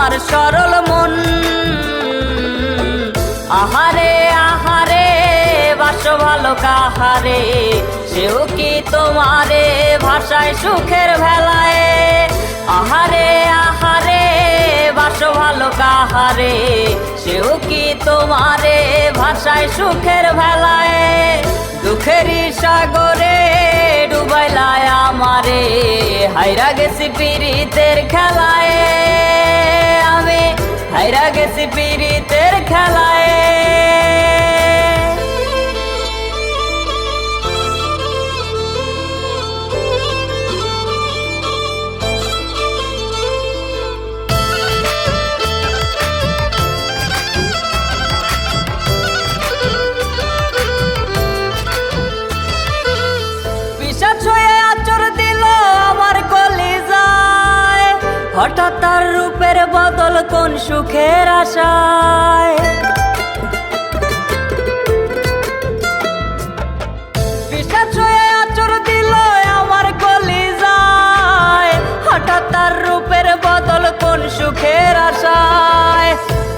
আমার সরল মন। আহারে আহারে বাসো ভালো কাহারে, সেও কি তোমারে ভাষায় সুখের ভেলায়। আহারে আহারে বাসো ভালো কাহারে, সেও কি তোমারে ভাষায় সুখের ভেলায়। দুঃখেরই সাগরে ডুবাইলায় আমারে, হাইরা গেছি পীড়িতের খেলায়। আমি হাইরা গেছি পীড়িতের খেলায়। হঠাৎ তার রূপের বদল কোন সুখের আশায়। পিশাচ হয়ে আচর দিল আমার কলিজায়, হঠাৎ তার রূপের বদল কোন সুখের আশায়।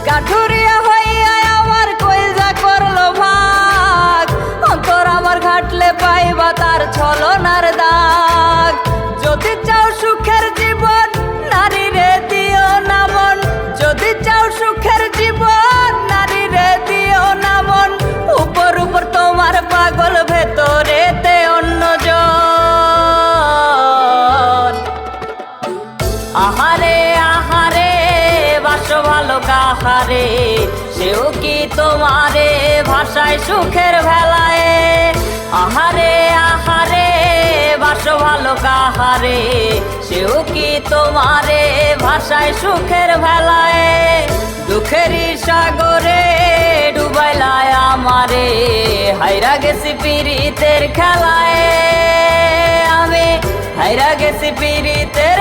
কাঠুরিয়া হইয়া আমার কইজা করলো ভাগ, অন্তর আমার ঘাটলে পাইবা তার ছলনার দাগ। যদি চাও সুখের জীবন নারী রে দিও না মন, যদি চাও সুখের জীবন নারী রে দিও না মন। উপর উপর তোমার পাগল, ভেতরেতে অন্যজন। আহারে আহারে বাসো ভালো কাহারে, সেও কি তোমারে ভাষায় সুখের ভেলায়। আহারে আহারে বাসো ভালো কাহারে, সেও কি তোমারে ভাষায় সুখের ভেলায়। দুঃখেরই সাগরে ডুবাইলায় আমারে, হাইরা গেছি পীড়িতের খেলায়। আমি হাইরা গেছি পীড়িতের